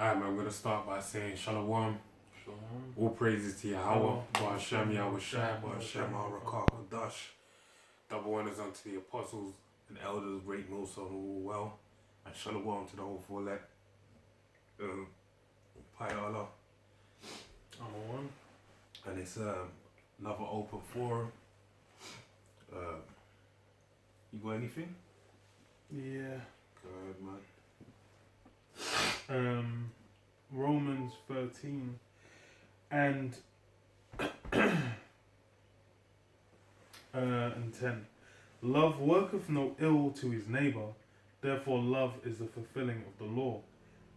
Alright, man, I'm going to start by saying Shalom. Shalom. All praises to Yahweh, Ba'ashem Yahweh Shai, Ba'ashem Al-Rakah Dash. Double honors unto the apostles and elders, great most of all well. And Shalom to the whole full elect. Pi Allah. I'm on. And it's another open forum. You got anything? Yeah. Good, man. Romans 13 and and 10. Love worketh no ill to his neighbor, therefore love is the fulfilling of the law,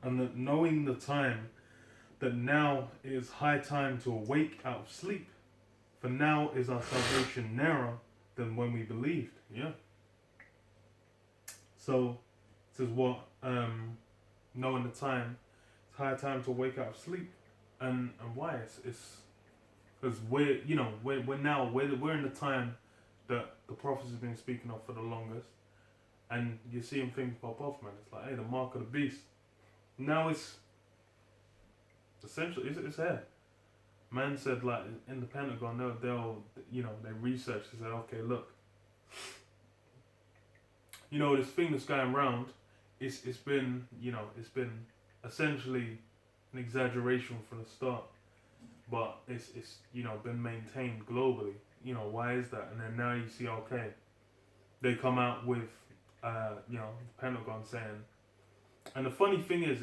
and that knowing the time, that now it is high time to awake out of sleep, for now is our salvation nearer than when we believed. Yeah. So this is what knowing the time, it's high time to wake out of sleep, and why it's because we're in the time that the prophets have been speaking of for the longest, and you're seeing things pop off, man. It's like, hey, the mark of the beast. Now it's essentially it's here. Man said, like, in the Pentagon, they'll they researched and said, okay, look, this thing that's going around, it's been essentially an exaggeration from the start, but it's been maintained globally. Why is that? And then now you see, okay, they come out with the Pentagon saying, and the funny thing is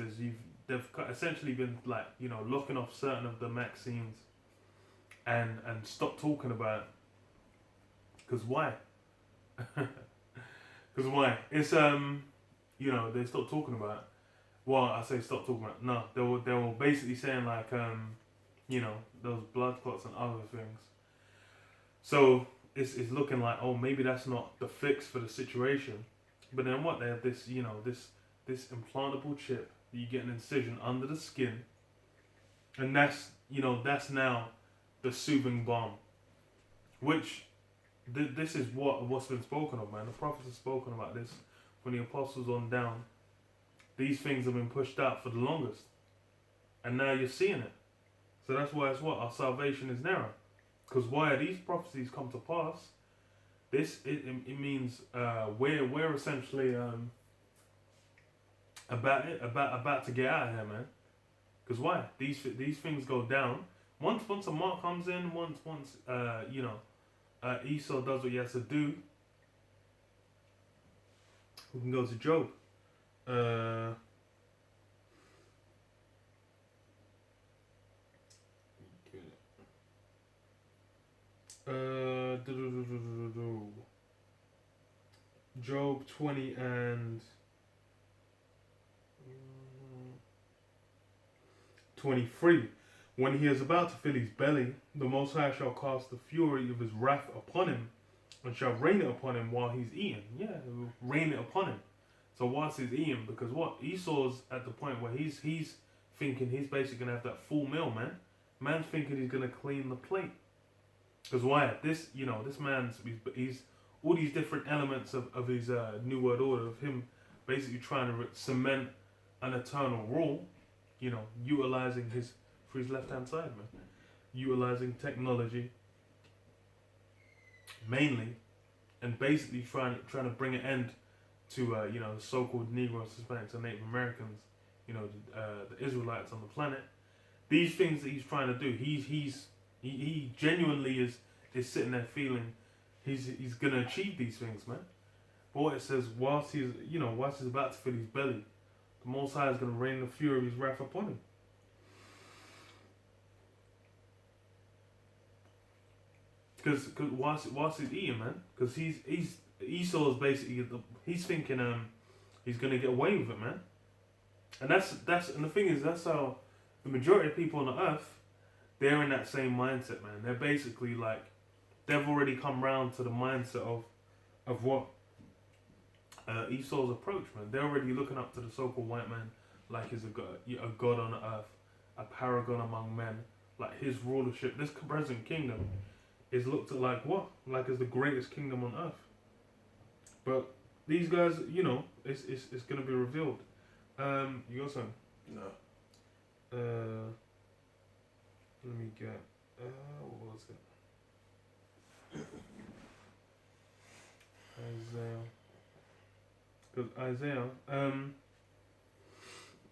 they've essentially been like locking off certain of the Maximes and stop talking about it. Because why? Because why? It's they stop talking about it. Well, I say stop talking about it. No, they were basically saying like those blood clots and other things. So it's looking like, oh, maybe that's not the fix for the situation. But then what? They have this this implantable chip that you get an incision under the skin, and that's now the soothing balm, which this is what's been spoken of, man. The prophets have spoken about this from the apostles on down. These things have been pushed out for the longest, and now you're seeing it. So that's why it's what our salvation is narrow. Because why these prophecies come to pass? It means we're essentially about to get out of here, man. Because why these things go down once a mark comes in, once Esau does what he has to do. We can go to Job. Job 20 and 23. When he is about to fill his belly, the Most High shall cast the fury of his wrath upon him, and shall rain it upon him while he's eating. Yeah, rain it upon him. So whilst he's eating, because what? Esau's at the point where he's thinking he's basically gonna have that full meal, man. Man's thinking he's gonna clean the plate. Because why? This man's he's all these different elements of his New World Order, of him basically trying to cement an eternal rule, utilizing for his left hand side, man, utilizing technology mainly, and basically trying to bring an end to the so-called Negroes, Hispanics, and Native Americans, the Israelites on the planet. These things that he's trying to do, he genuinely is sitting there feeling he's gonna achieve these things, man. But what it says, whilst he's about to fill his belly, the Most High is gonna rain the fury of his wrath upon him. Because whilst he's eating, man, because Esau is basically he's thinking he's gonna get away with it, man. And that's and the thing is, that's how the majority of people on the earth, they're in that same mindset, man. They're basically like, they've already come round to the mindset of what Esau's approach, man. They're already looking up to the so-called white man like he's a god on the earth, a paragon among men, like his rulership. This present kingdom is looked at like what? Like as the greatest kingdom on earth. But these guys, it's gonna be revealed. You got something? No. let me get. What was it? Isaiah. Because Isaiah.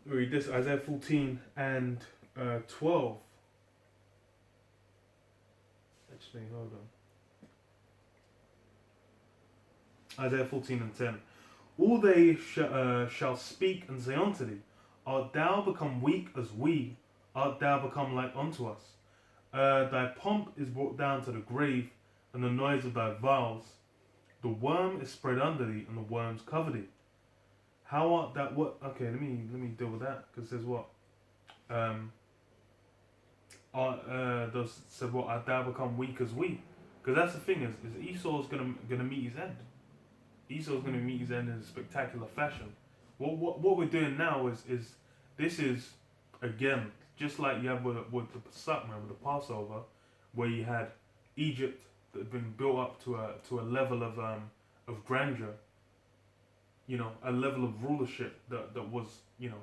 Read this, Isaiah 14 and 12. Actually, hold on. Isaiah 14 and 10. All they shall speak and say unto thee, art thou become weak as we? Art thou become like unto us? Thy pomp is brought down to the grave, and the noise of thy vows. The worm is spread under thee, and the worms cover thee. How art thou? What? Okay, let me deal with that, because it says what? Does said what? Art thou become weak as we? Because that's the thing is Esau's gonna meet his end. Esau's gonna meet his end in a spectacular fashion. What we're doing now is this is again just like you have with the Pesach, with the Passover, where you had Egypt that had been built up to a level of grandeur, you know, a level of rulership that was, you know,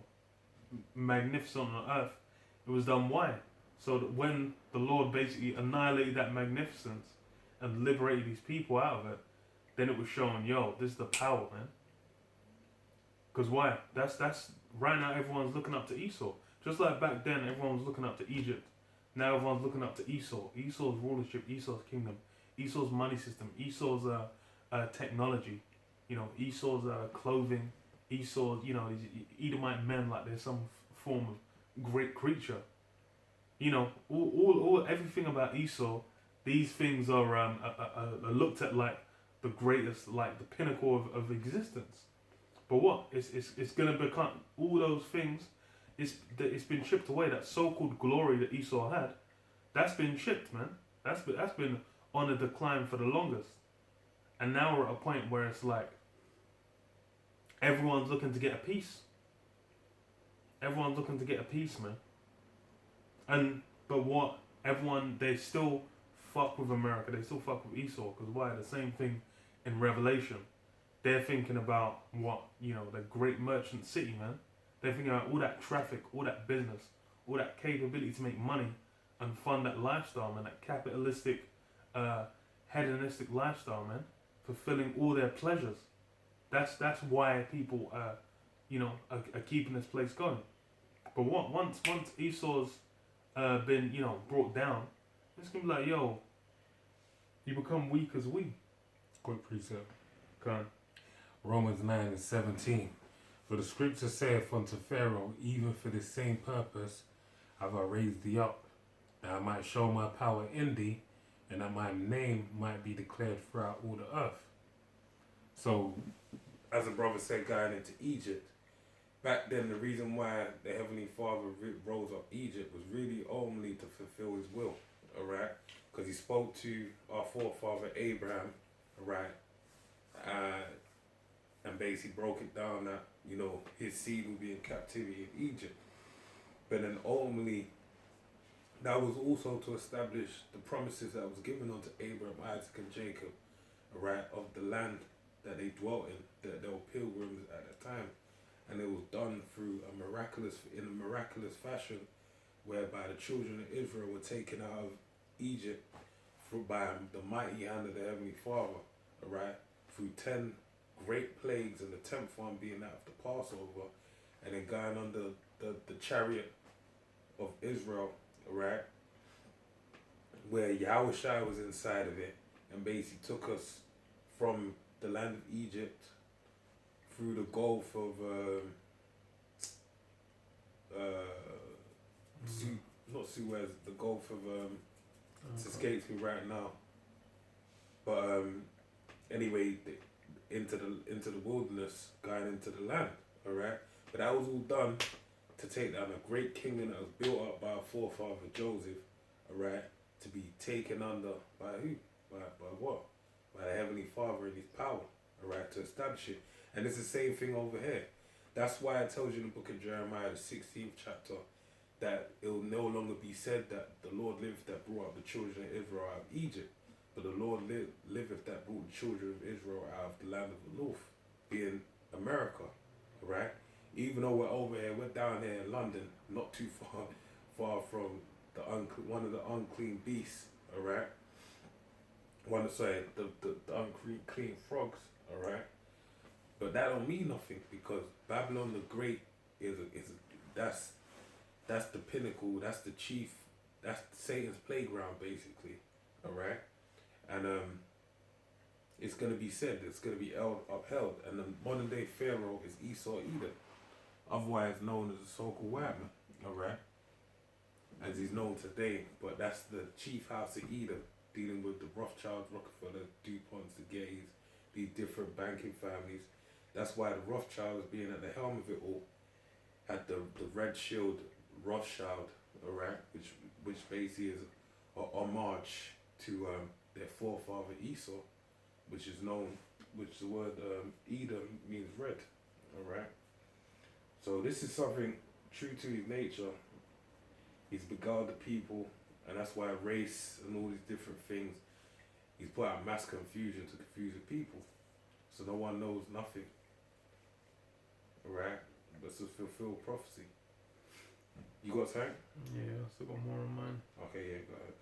magnificent on earth. It was done why? So that when the Lord basically annihilated that magnificence and liberated these people out of it, then it was showing, yo, this is the power, man. Because why? That's right now everyone's looking up to Esau. Just like back then everyone was looking up to Egypt. Now everyone's looking up to Esau. Esau's rulership, Esau's kingdom, Esau's money system, Esau's technology, you know, Esau's clothing, Esau's, you know, these Edomite men like they're some form of great creature. You know, all everything about Esau, these things are looked at like the greatest, like the pinnacle of existence. But what? It's gonna become all those things. It's been chipped away. That so-called glory that Esau had, that's been chipped, man. That's been on a decline for the longest. And now we're at a point where it's like everyone's looking to get a piece. Everyone's looking to get a piece, man. But what? They still fuck with America. They still fuck with Esau. Because why? The same thing in Revelation. They're thinking about what? You know, the great merchant city, man. They're thinking about all that traffic, all that business, all that capability to make money and fund that lifestyle, man. That capitalistic, hedonistic lifestyle, man. Fulfilling all their pleasures. That's why people, you know, are keeping this place going. But what? Once Esau's been, you know, brought down, it's gonna be like, yo, you become weak as we. Quick precept. Come on. Romans 9 and 17. For the scripture saith unto Pharaoh, even for this same purpose have I raised thee up, that I might show my power in thee, and that my name might be declared throughout all the earth. So, as a brother said, going into Egypt, back then the reason why the Heavenly Father rose up Egypt was really only to fulfill his will, alright? Because he spoke to our forefather Abraham, alright? And basically broke it down that, you know, his seed will be in captivity in Egypt. But then ultimately, that was also to establish the promises that was given unto Abraham, Isaac, and Jacob, right, of the land that they dwelt in, that they were pilgrims at the time. And it was done through in a miraculous fashion, whereby the children of Israel were taken out of Egypt by the mighty hand of the Heavenly Father, right, through 10 great plagues, and the 10th one being that of the Passover, and then going under the chariot of Israel, right, where Yahushua was inside of it, and basically took us from the land of Egypt through the Gulf of not Suez, the Gulf of it escapes me right now, but anyway, into the wilderness, going into the land, alright? But that was all done to take down a great kingdom that was built up by our forefather Joseph, alright? To be taken under by who? By what? By the Heavenly Father and his power, alright? To establish it. And it's the same thing over here. That's why it tells you in the book of Jeremiah, the 16th chapter, that it will no longer be said that the Lord liveth that brought up the children of Israel out of Egypt. But the Lord liveth that brought the children of Israel out of the land of the north, being America, right? Even though we're over here, we're down here in London, not too far from one of the unclean beasts. All right. The unclean clean frogs. All right. But that don't mean nothing because Babylon the Great that's the pinnacle. That's the chief. That's Satan's playground, basically. All right. And it's gonna be said. It's gonna be upheld. And the modern day Pharaoh is Esau Edom, otherwise known as the so-called white man. All right. As he's known today, but that's the chief house of Edom, dealing with the Rothschilds, Rockefeller, DuPonts, the Gays, these different banking families. That's why the Rothschilds, being at the helm of it all, had the red shield Rothschild, alright, which basically is a homage to their forefather Esau, which is known, which the word Edom means red, alright. So this is something true to his nature. He's beguiled the people, and that's why race and all these different things, he's put out mass confusion to confuse the people. So no one knows nothing. Alright? But it's a fulfilled prophecy. You got time? Yeah, I still got more on mine. Okay, yeah, go ahead.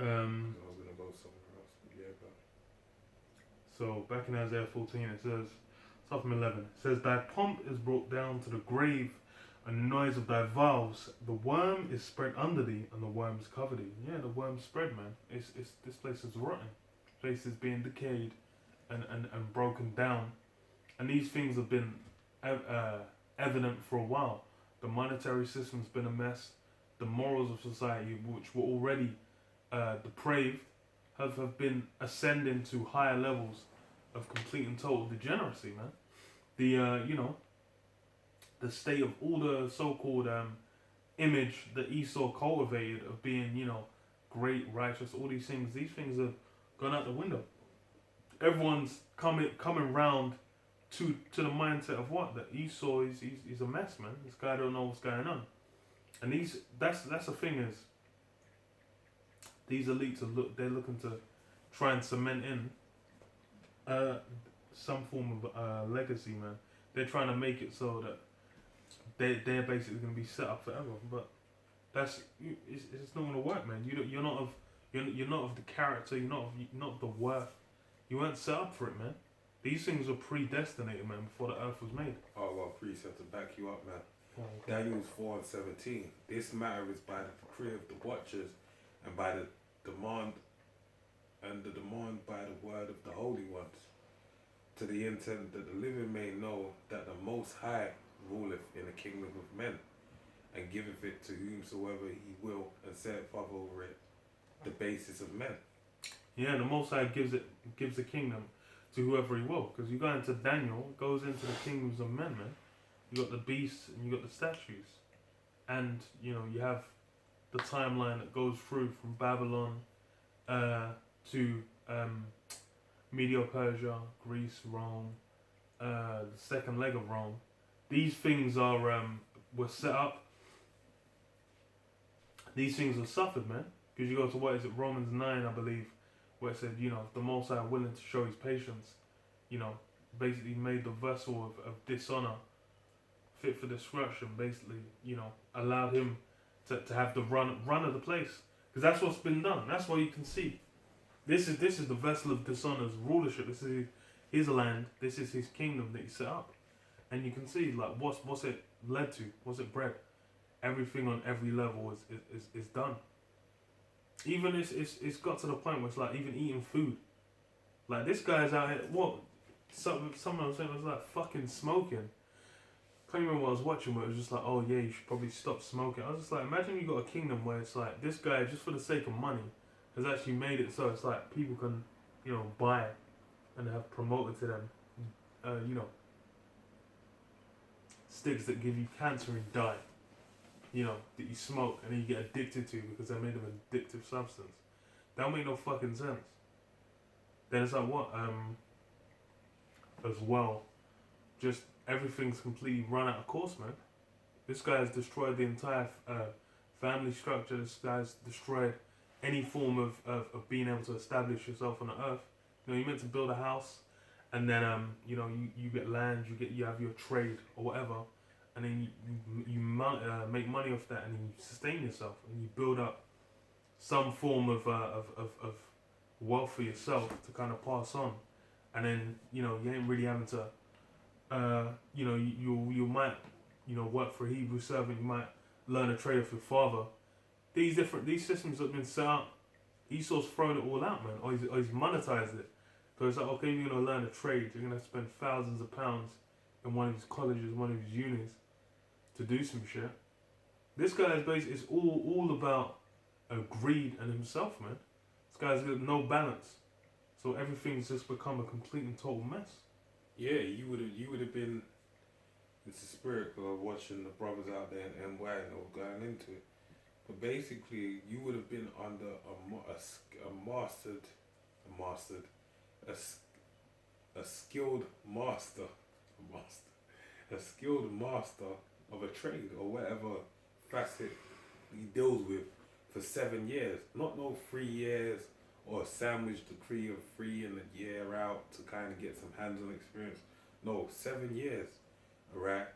I was gonna go somewhere else. Yeah, go. So back in Isaiah 14 it says, start from 11. It says, Thy pomp is brought down to the grave, and the noise of thy vows. The worm is spread under thee, and the worms cover thee. Yeah, the worm spread, man. It's this place is rotten. This place is being decayed and broken down. And these things have been evident for a while. The monetary system's been a mess. The morals of society, which were already depraved, have been ascending to higher levels of complete and total degeneracy, man. The state of all the so-called image that Esau cultivated of being, great, righteous, all these things have gone out the window. Everyone's coming round to the mindset of what? That Esau is a mess, man. This guy don't know what's going on. And that's the thing is, these elites they're looking to try and cement in some form of legacy, man. They're trying to make it so that they're basically going to be set up forever, but it's not going to work, man. You're not of the character. You're not of the worth. You weren't set up for it, man. These things were predestinated, man, before the earth was made. Oh well, priest, have to back you up, man. Oh, okay. Daniel's 4:17. This matter is by the decree of the watchers, and by the demand by the word of the holy ones, to the intent that the living may know that the Most High ruleth in the kingdom of men, and giveth it to whomsoever he will, and setteth up over it the basis of men. Yeah, the Most High gives the kingdom to whoever he will. Because you go into Daniel, it goes into the kingdoms of men, man. You got the beasts and you got the statues, and you have the timeline that goes through from Babylon to Medio-Persia, Greece, Rome, the second leg of Rome. These things were set up. These things were suffered, man. Because you go to, what is it, Romans 9, I believe, where it said, the Most High willing to show his patience, basically made the vessel of dishonor fit for destruction, basically, allowed him to have the run of the place. Because that's what's been done. That's what you can see. This is the vessel of dishonor's rulership. This is his land. This is his kingdom that he set up. And you can see, like, what's it led to? What's it bred? Everything on every level is done. Even it's got to the point where it's like even eating food. Like, this guy's out here, someone was saying it was like fucking smoking. I can't remember what I was watching, but it was just like, oh yeah, you should probably stop smoking. I was just like, imagine you got a kingdom where it's like, this guy, just for the sake of money, has actually made it so it's like people can, buy it and have promoted to them, sticks that give you cancer and die. That you smoke and then you get addicted to because they made an addictive substance. That don't make no fucking sense. Then it's like, what? As well, just everything's completely run out of course, man. This guy has destroyed the entire family structure. This guy's destroyed any form of being able to establish yourself on the earth. You're meant to build a house, and then you get land, you have your trade or whatever. and then you make money off that, and then you sustain yourself, and you build up some form of wealth for yourself to kind of pass on, and then you ain't really having to you might work for a Hebrew servant, you might learn a trade off your father. These systems have been set up. Esau's thrown it all out, man, or he's monetized it. So it's like, okay, you're gonna learn a trade, you're gonna spend thousands of pounds in one of his colleges, one of his unis, to do some shit. This guy is basically, it's all about greed and himself, man. This guy's got no balance, so everything's just become a complete and total mess. Yeah, you would have been. It's the spirit of watching the brothers out there in NY and all going into it. But basically, you would have been under a skilled master of a trade or whatever facet he deals with for 7 years. Not no 3 years or a sandwich decree of 3 and a year out to kind of get some hands-on experience. No, 7 years, alright?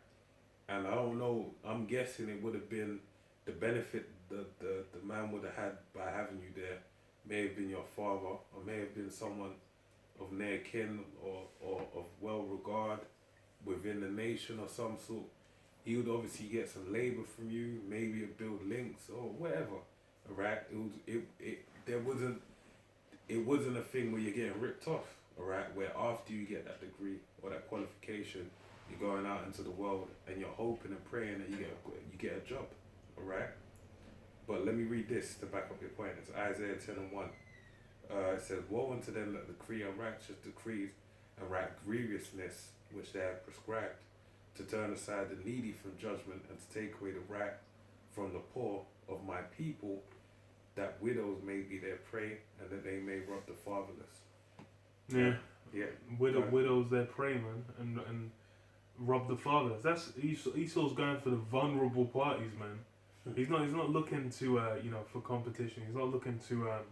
And I don't know, I'm guessing it would have been the benefit the man would have had by having you there may have been your father, or may have been someone of near kin or of well regard within the nation or some sort. He would obviously get some labor from you, maybe build links or whatever. Alright? It wasn't a thing where you're getting ripped off, alright, where after you get that degree or that qualification, you're going out into the world and you're hoping and praying that you get a job, alright? But let me read this to back up your point. It's Isaiah 10:1. It says, "Woe unto them that decree unrighteous decrees and write grievousness which they have prescribed, to turn aside the needy from judgment and to take away the right from the poor of my people, that widows may be their prey and that they may rob the fatherless." Yeah. Yeah. Widows their prey, man, and rob the fatherless. That's Esau's going for the vulnerable parties, man. He's not looking to for competition. He's not looking to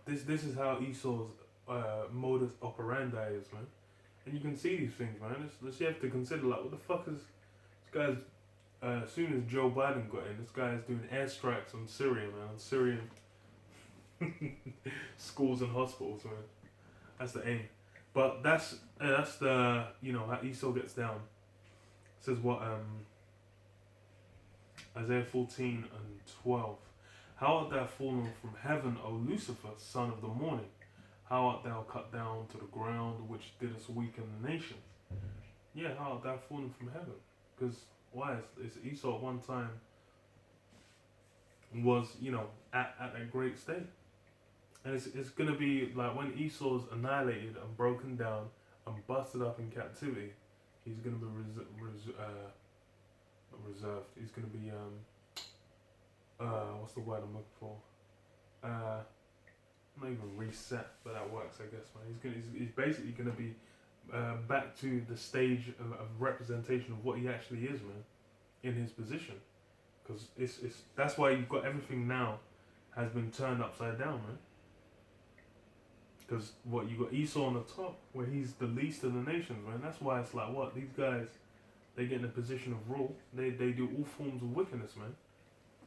this is how Esau's modus operandi is, man. And you can see these things, man. You have to consider, like, what the fuck is this guy's? As soon as Joe Biden got in, this guy is doing airstrikes on Syria, man, on Syrian schools and hospitals, man. That's the aim. But that's the how Esau gets down. It says what Isaiah 14:12. How art thou fallen from heaven, O Lucifer, son of the morning? How art thou cut down to the ground, which didst weaken the nations? Yeah, how art thou fallen from heaven? Because why? It's Esau at one time was, at a great state. And it's going to be like when Esau's annihilated and broken down and busted up in captivity, he's going to be reserved. He's going to be, what's the word I'm looking for? Not even reset, but that works, I guess, man. He's basically going to be back to the stage of representation of what he actually is, man, in his position. Because that's why you've got everything now has been turned upside down, man. Because you got Esau on the top, where he's the least of the nations, man. That's why it's like, what, these guys, they get in a position of rule. They do all forms of wickedness, man.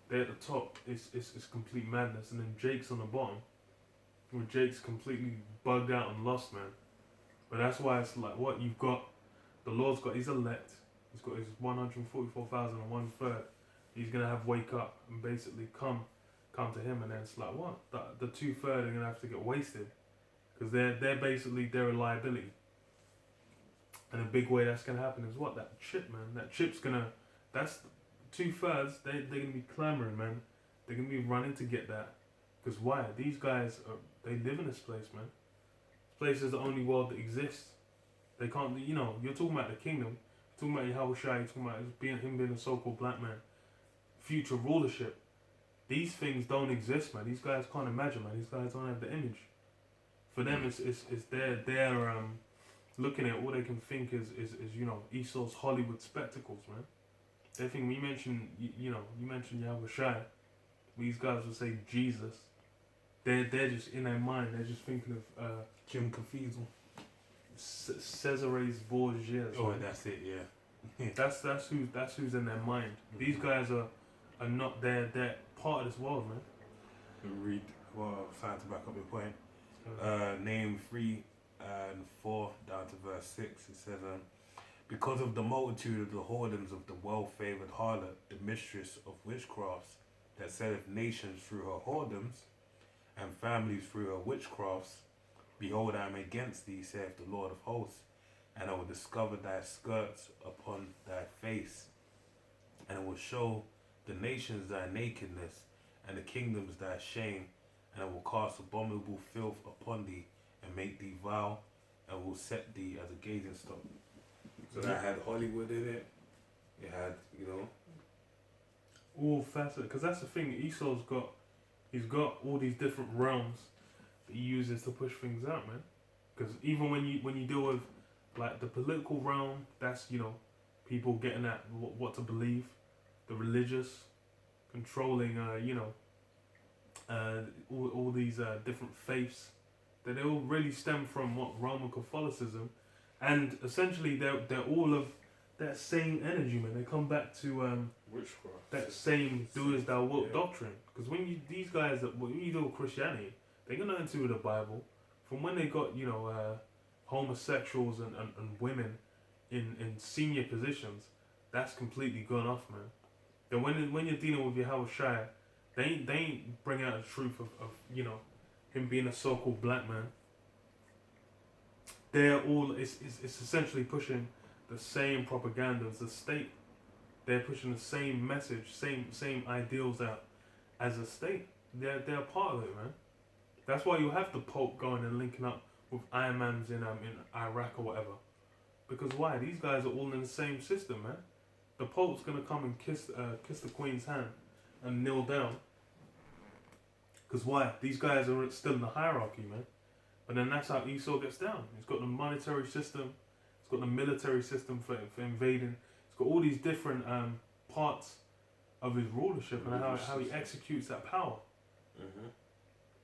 They're at the top. It's complete madness. And then Jake's on the bottom, where Jake's completely bugged out and lost, man. But that's why it's like, what, you've got, the Lord's got his elect. He's got his 144,001 He's going to have wake up and basically come to him. And then it's like, what? The 2/3 are going to have to get wasted. Because they're basically, they're a liability. And a big way that's going to happen is what? That chip, man. That chip's going to, that's 2/3, they're going to be clamoring, man. They're going to be running to get that. Because why? These guys, they live in this place, man. This place is the only world that exists. They can't, you're talking about the kingdom. You're talking about Yahushua, you're talking about him being a so-called black man. Future rulership. These things don't exist, man. These guys can't imagine, man. These guys don't have the image. For them, it's they're looking at all they can think is Esau's Hollywood spectacles, man. They think you mentioned Yahushua. These guys will say Jesus. They're just in their mind. They're just thinking of Jim Caviezel. Cesare's Borgias. Oh, that's it. Yeah. That's who's in their mind. These guys are not they're part of this world, man. Read, well, trying to back up your point. Uh, Name 3 and 4 down to verse 6. It says, because of the multitude of the whoredoms of the well-favoured harlot, the mistress of witchcrafts, that setteth nations through her whoredoms, and families through her witchcrafts, behold, I am against thee, saith the Lord of hosts, and I will discover thy skirts upon thy face, and I will show the nations thy nakedness, and the kingdoms thy shame, and I will cast abominable filth upon thee, and make thee vile, and will set thee as a gazing stock. So that had Hollywood in it. It had, all facets, because that's the thing. He's got all these different realms that he uses to push things out, man. Because even when you deal with like the political realm, that's people getting at what to believe, the religious, controlling, all these different faiths, that they all really stem from what Roman Catholicism, and essentially they're all of that same energy, man. They come back to witchcraft. that same do as thou wilt Yeah. doctrine. Because these guys when you deal with Christianity, they got nothing to do with the Bible. From when they got homosexuals and women in senior positions, that's completely gone off, man. Then when you're dealing with Yahweh Shai, they ain't bring out the truth of him being a so-called black man. They're all it's essentially pushing the same propaganda as the state. They're pushing the same message, same ideals out as a state. They're a part of it, man. That's why you have the Pope going and linking up with Imams in Iraq or whatever. Because why? These guys are all in the same system, man. The Pope's gonna come and kiss the Queen's hand and kneel down. Because why? These guys are still in the hierarchy, man. But then that's how Esau gets down. He's got the monetary system. He's got the military system for invading. He's got all these different parts of his rulership and how he executes that power. Mm-hmm.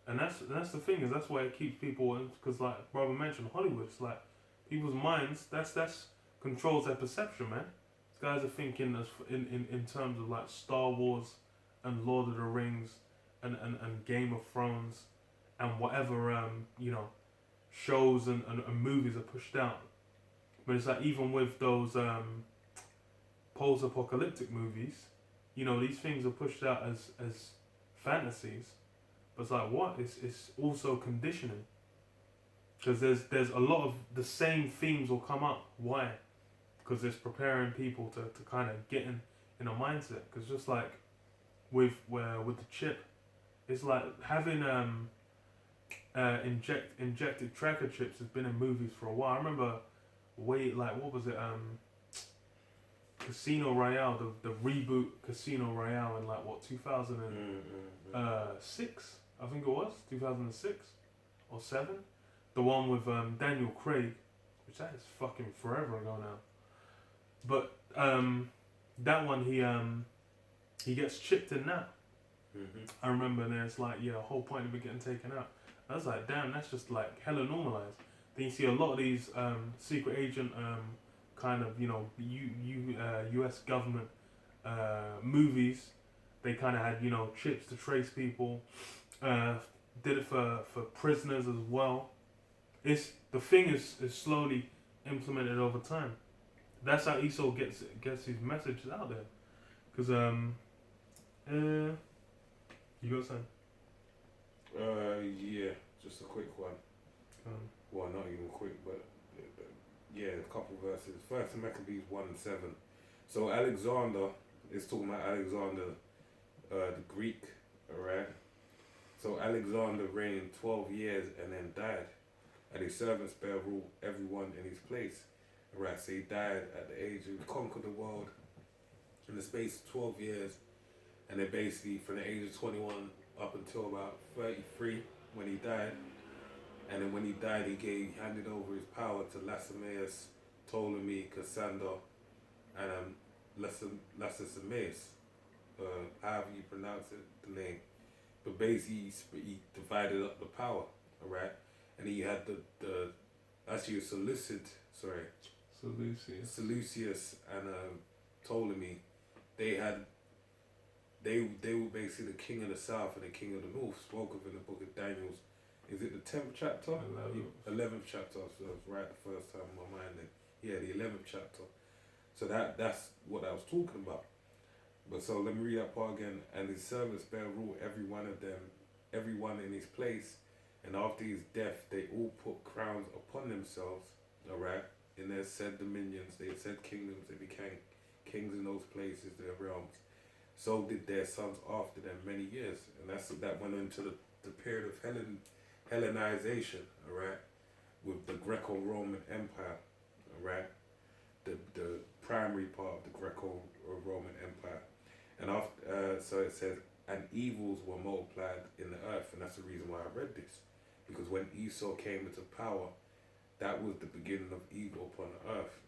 And that's the thing, is that's why it keeps people, because like brother mentioned, Hollywood, it's like people's minds, that's controls their perception, man. These guys are thinking in terms of like Star Wars and Lord of the Rings and Game of Thrones and whatever shows and movies are pushed out. But it's like even with those post-apocalyptic movies, these things are pushed out as fantasies. But it's like what? It's also conditioning. Because there's a lot of the same themes will come up. Why? Because it's preparing people to kind of get in a mindset. Because just like with the chip, it's like having injected tracker chips has been in movies for a while. I remember what was it? Casino Royale, the reboot Casino Royale in 2006, I think it was 2006 or 7. The one with Daniel Craig, which that is fucking forever ago now. But that one he gets chipped in that. Mm-hmm. I remember, and it's like the whole point of it getting taken out. I was like, damn, that's just like hella normalized. Then you see a lot of these secret agent kind of U.S. government movies. They kind of had chips to trace people. Did it for prisoners as well. The thing is slowly implemented over time. That's how Esau gets his messages out there. Because you got something? Yeah, just a quick one. Well, not even quick, but yeah, a couple verses. First Maccabees 1:7. So Alexander is talking about Alexander, the Greek, alright? So Alexander reigned 12 years and then died, and his servants bare rule everyone in his place. Alright, so he died at the age of, conquered the world in the space of 12 years, and then basically from the age of 21 up until about 33 when he died. And then when he died, he handed over his power to Lacenaeus, Ptolemy, Cassander, and Lacenaeus, however you pronounce it, the name. But basically, he divided up the power, alright? And he had the Seleucid Seleucus and Ptolemy, they had they were basically the king of the south and the king of the north. Spoke of in the book of Daniel's. Is it the 10th chapter? 11th chapter. So I was right the first time in my mind. Then yeah, the 11th chapter. So that's what I was talking about. But so let me read that part again. And his servants bare rule every one of them, every one in his place. And after his death, they all put crowns upon themselves. All right, in their said dominions, they said kingdoms. They became kings in those places, their realms. So did their sons after them many years, and that went into the period of Hellenization. All right, with the Greco-Roman Empire. All right, the primary part of the Greco-Roman Empire. And after, so it says, and evils were multiplied in the earth, and that's the reason why I read this, because when Esau came into power, that was the beginning of evil upon the earth.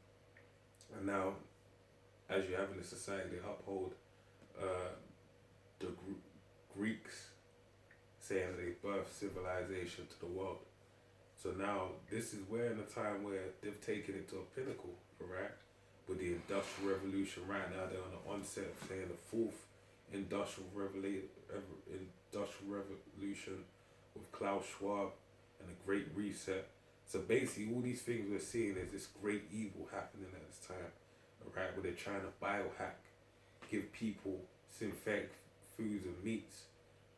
And now, as you have in the society, they uphold the Greeks, saying that they birthed civilization to the world. So now, this is where in a time where they've taken it to a pinnacle, right? With the Industrial Revolution right now, they're on the onset of saying the fourth Industrial Revolution with Klaus Schwab and the Great Reset. So basically, all these things we're seeing is this great evil happening at this time, right? Where they're trying to biohack, give people synthetic foods and meats,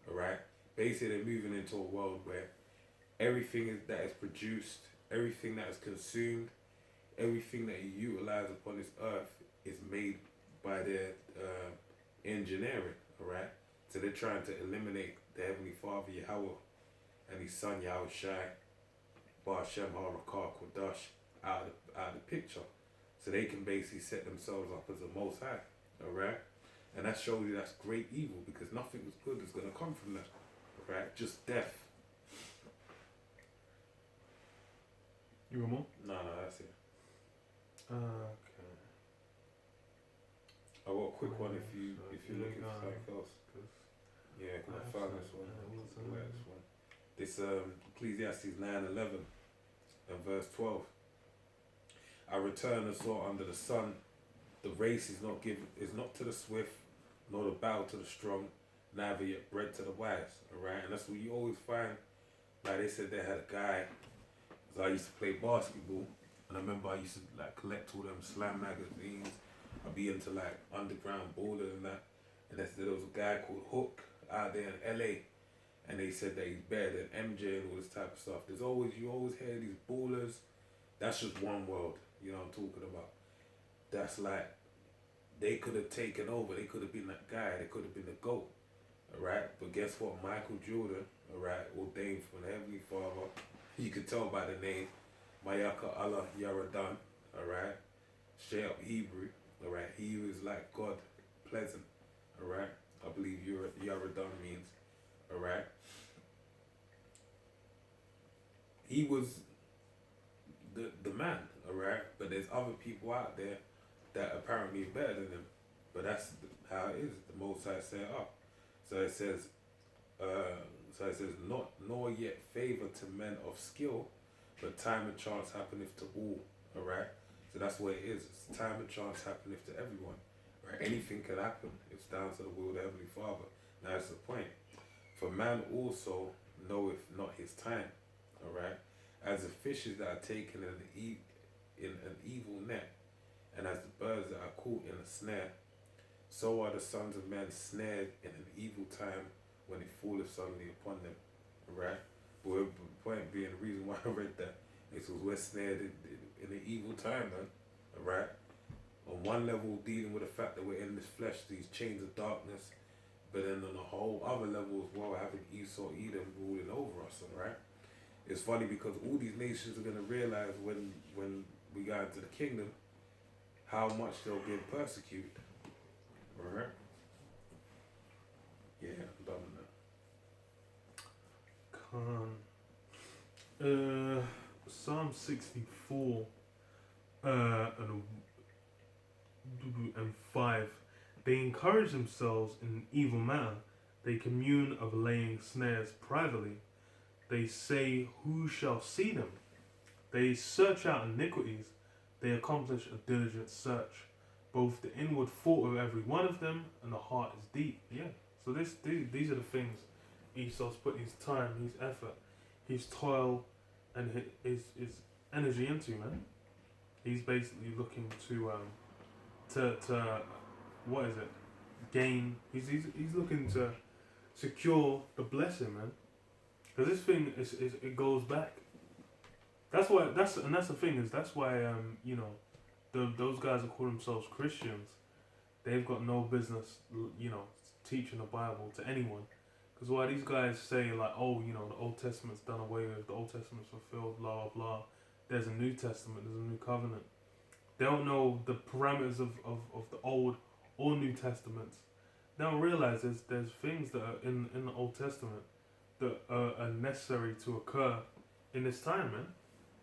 all right? Basically, they're moving into a world where everything that is produced, everything that is consumed, everything that you utilize upon this earth is made by their engineering, all right? So they're trying to eliminate the Heavenly Father, Yahweh, and his son, Yahweh Shai, Bar Shem HaRakah Kodash, out of the picture. So they can basically set themselves up as the Most High, all right? And that shows you that's great evil, because nothing good is going to come from that, right? Just death. You want more? No, that's it. Okay. I got a quick one if you're looking for something else. Yeah, because I found this one. This Ecclesiastes 9:11 and verse 12. I returned and saw under the sun, the race is not to the swift, nor the battle to the strong, neither yet bread to the wise. Alright, and that's what you always find. Like they said, they had a guy. Cause I used to play basketball, and I remember I used to like collect all them slam magazines. I'd be into like underground ballers and that. And there was a guy called Hook out there in LA. And they said that he's better than MJ and all this type of stuff. You always hear these ballers. That's just one world, you know what I'm talking about. That's like, they could have taken over. They could have been that guy. They could have been the GOAT, alright? But guess what? Michael Jordan, alright, ordained from the Heavenly Father. You could tell by the name, Mayaka Allah Yaradan, alright? Straight up Hebrew, alright? He was like God, pleasant, alright? I believe Yaradan means, alright? He was the man, alright? But there's other people out there that apparently are better than him. But that's how it is. The Most High set up. So it says, not nor yet favor to men of skill, but time and chance happeneth to all. Alright? So that's what it is. It's time and chance happeneth to everyone. Right? Anything can happen. It's down to the will of the Heavenly Father. Now that's the point. For man also knoweth not his time. Alright? As the fishes that are taken in an evil net, and as the birds that are caught in a snare, so are the sons of men snared in an evil time when it falleth suddenly upon them. Right? But the point being, the reason why I read that is because we're snared in an evil time, man. Alright? On one level, dealing with the fact that we're in this flesh, these chains of darkness, but then on a whole other level as well, having Esau, Edom ruling over us, alright? It's funny because all these nations are going to realize when we got into the kingdom, how much they'll get persecuted. Alright? Yeah, I'm done with Khan. Psalm 64 and 5. They encourage themselves in an evil manner. They commune of laying snares privately. They say, who shall see them? They search out iniquities. They accomplish a diligent search. Both the inward thought of every one of them and the heart is deep. Yeah. So these are the things Esau's put his time, his effort, his toil, and his energy into, man. He's basically looking to what is it? Gain. He's looking to secure the blessing, man. Because this thing is it goes back. That's why that's the thing is that's why those guys that call themselves Christians, they've got no business teaching the Bible to anyone. Because why these guys say like, oh, the Old Testament's done away with, the Old Testament's fulfilled, blah blah blah. There's a New Testament, there's a New Covenant. They don't know the parameters of the Old or New Testaments. They don't realize there's things that are in the Old Testament that are necessary to occur in this time, man.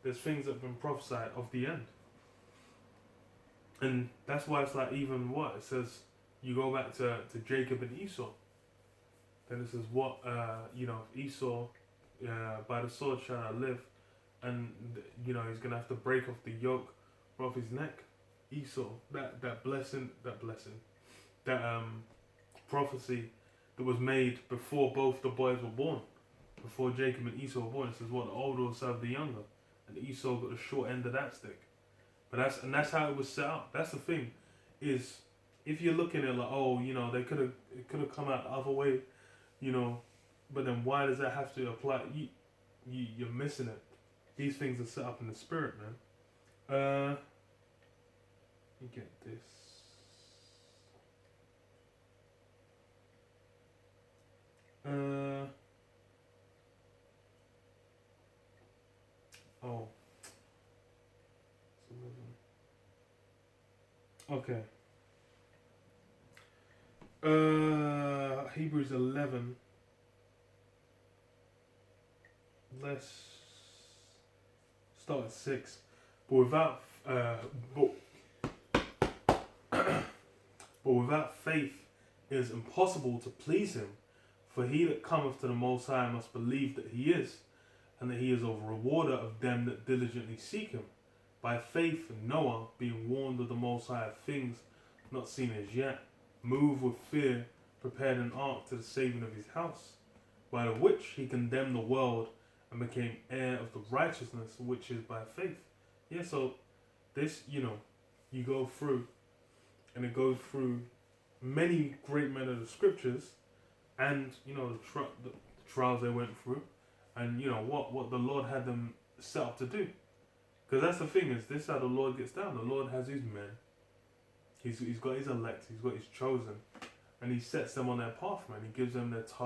There's things that have been prophesied of the end. And that's why it's like even what it says, you go back to Jacob and Esau. Then it says what Esau by the sword shall I live, and he's gonna have to break off the yoke off his neck. Esau, that blessing, that prophecy that was made before both the boys were born, before Jacob and Esau were born. It says what the older will serve the younger, and Esau got the short end of that stick. But that's how it was set up. That's the thing, is if you're looking at it like, oh, they could have come out the other way, but then why does that have to apply? You're missing it. These things are set up in the spirit, man. You get this. Oh. Okay. Hebrews 11. Let's start at 6. But without faith it is impossible to please him. For he that cometh to the Most High must believe that he is, and that he is a rewarder of them that diligently seek him. By faith Noah, being warned of the Most High of things not seen as yet, moved with fear, prepared an ark to the saving of his house, by the which he condemned the world and became heir of the righteousness which is by faith. Yeah, so this, you go through, and it goes through many great men of the scriptures, and the trials they went through, and what the Lord had them set up to do. Because that's the thing, is this is how the Lord gets down. The Lord has his men. He's got his elect. He's got his chosen, and he sets them on their path, man. He gives them their task